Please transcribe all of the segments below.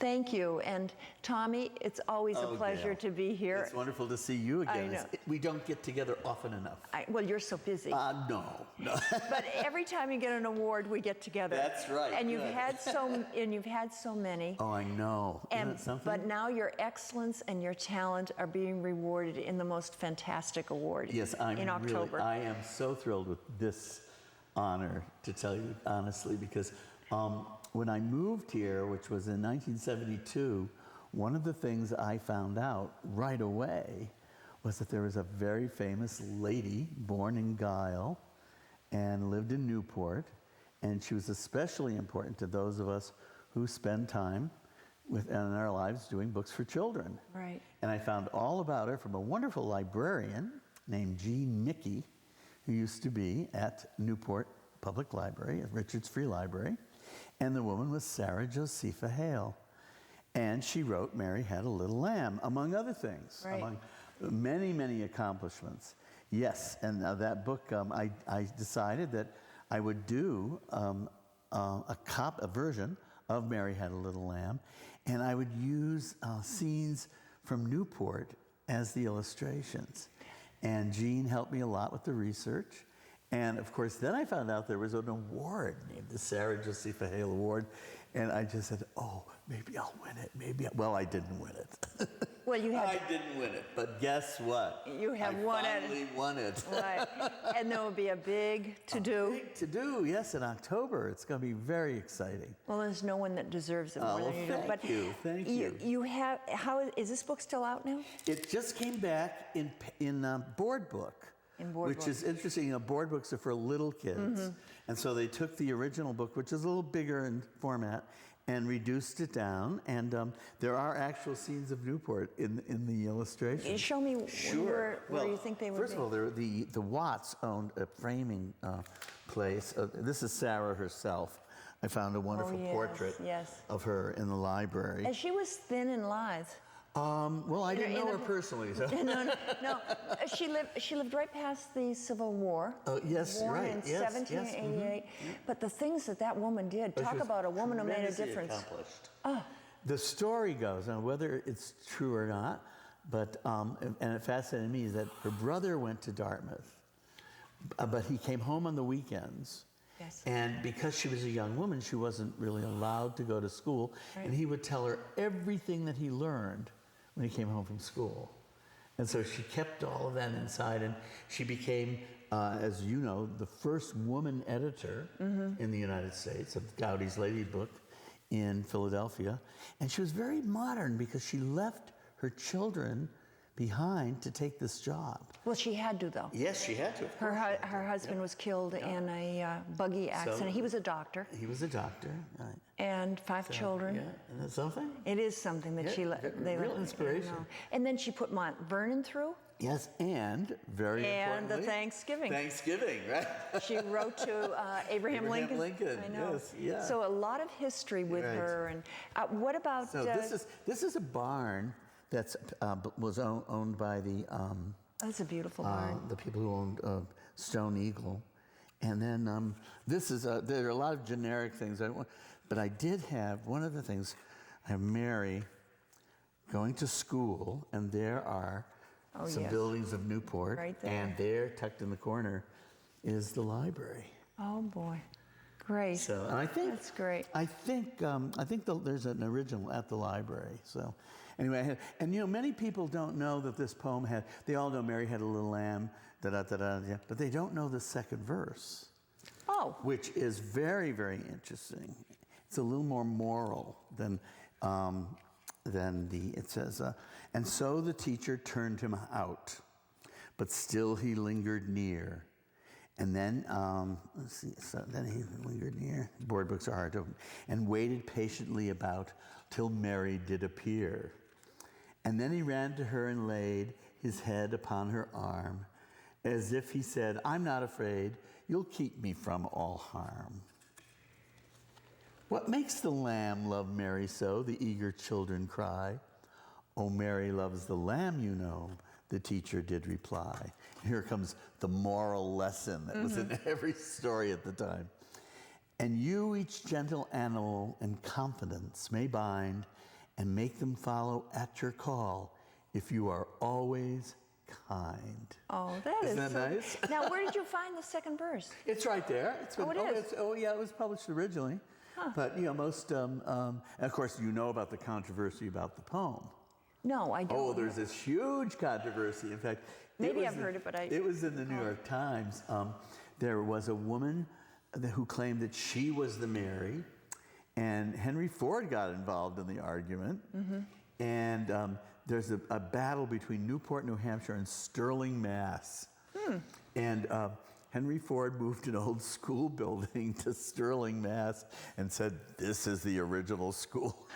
Thank you. And Tomie, it's always a pleasure Gail, to be here. It's wonderful to see you again. I know. We don't get together often enough. Well, you're so busy. No. But every time you get an award, we get together. That's right. And you've good. had so many. Oh, I know. Isn't And that something? but now your excellence and your talent are being rewarded in the most fantastic award. Yes, in October. I am so thrilled with this honor, to tell you honestly, because when I moved here, which was in 1972, one of the things I found out right away was that there was a very famous lady born in Gail and lived in Newport, and she was especially important to those of us who spend time in our lives doing books for children. Right. And I found all about her from a wonderful librarian named Jean Nicky, who used to be at Newport Public Library, at Richard's Free Library. And the woman was Sarah Josepha Hale. And she wrote Mary Had a Little Lamb, among other things, right. among many, many accomplishments. Yes, and that book, I decided that I would do a version of Mary Had a Little Lamb, and I would use scenes from Newport as the illustrations. And Jean helped me a lot with the research. And of course, then I found out there was an award named the Sarah Josepha Hale Award. And I just said, oh, maybe I'll win it. Well, I didn't win it. Well, you had. I didn't win it, but guess what? You have won it. I finally won it. Right. And there will be a big to-do. Big to-do, yes, in October. It's going to be very exciting. Well, there's no one that deserves it more than you do. Thank you. Thank you. You have. How is this book still out now? It just came back in Board Book. Which is interesting. You know, board books are for little kids. And so they took the original book, which is a little bigger in format, and reduced it down. And there are actual scenes of Newport in the illustration. Show me where you think they would be. First of all, the Watts owned a framing place. This is Sarah herself. I found a wonderful portrait of her in the library. And she was thin and lithe. Well, I didn't know her personally. So. No. She lived right past the Civil War. Oh, yes, born right. in 1788. But the things that woman did, talk about a woman who made a difference. Accomplished. The story goes, and whether it's true or not, but and it fascinated me, is that her brother went to Dartmouth, but he came home on the weekends. Yes. And because she was a young woman, she wasn't really allowed to go to school. Right. And he would tell her everything that he learned when he came home from school. And so she kept all of that inside, and she became, as you know, the first woman editor in the United States of Doughty's Lady Book in Philadelphia. And she was very modern because she left her children behind to take this job. Well, she had to, though. Yes, she had to. Her husband was killed in a buggy accident. So, he was a doctor. He was a doctor, right. And 5 children. Yeah, and that's something. It is something that real inspiration. And then she put Mount Vernon through. Yes, and very importantly, the Thanksgiving. Thanksgiving, right? She wrote to Abraham Lincoln. I know. Yes, yeah. So a lot of history with her. And what about? So this is a barn that was owned by the. That's a beautiful barn. The people who owned Stone Eagle, and then this is there are a lot of generic things. But I did have one of the things. I have Mary going to school, and there are some buildings of Newport, right there. And there, tucked in the corner, is the library. Oh boy, great! So, and I think that's great. I think there's an original at the library. So, anyway, and you know, many people don't know that this poem had. They all know Mary Had a Little Lamb, but they don't know the second verse. Oh, which is very, very interesting. It's a little more moral than it says, and so the teacher turned him out, but still he lingered near. And then, then he lingered near. Board books are hard to open. And waited patiently about till Mary did appear. And then he ran to her and laid his head upon her arm, as if he said, I'm not afraid, you'll keep me from all harm. What makes the lamb love Mary so? The eager children cry. Oh, Mary loves the lamb, you know, the teacher did reply. Here comes the moral lesson that was in every story at the time. And you each gentle animal in confidence may bind and make them follow at your call if you are always kind. Oh, that is Isn't that nice? Now, where did you find the second verse? It's right there. It's been, Oh, it is? yeah, it was published originally. Huh. But, most, and of course, you know about the controversy about the poem. No, I don't. Oh, there's this huge controversy. In fact, Maybe I've heard it, but it was in the New York Times. There was a woman who claimed that she was the Mary, and Henry Ford got involved in the argument. Mm-hmm. And there's a battle between Newport, New Hampshire, and Sterling, Mass. And Henry Ford moved an old school building to Sterling, Mass, and said, "This is the original school."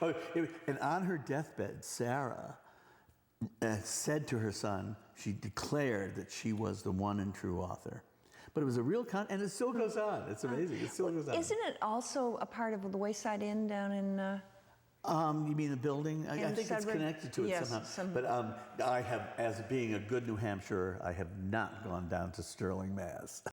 And on her deathbed, Sarah said to her son, she declared that she was the one and true author. But it was a real and it still goes on. It's amazing. It still goes on. Isn't it also a part of the Wayside Inn down in? You mean the building? I think it's connected to it yes, somehow. But I have, as being a good New Hampshirer, I have not gone down to Sterling, Mass.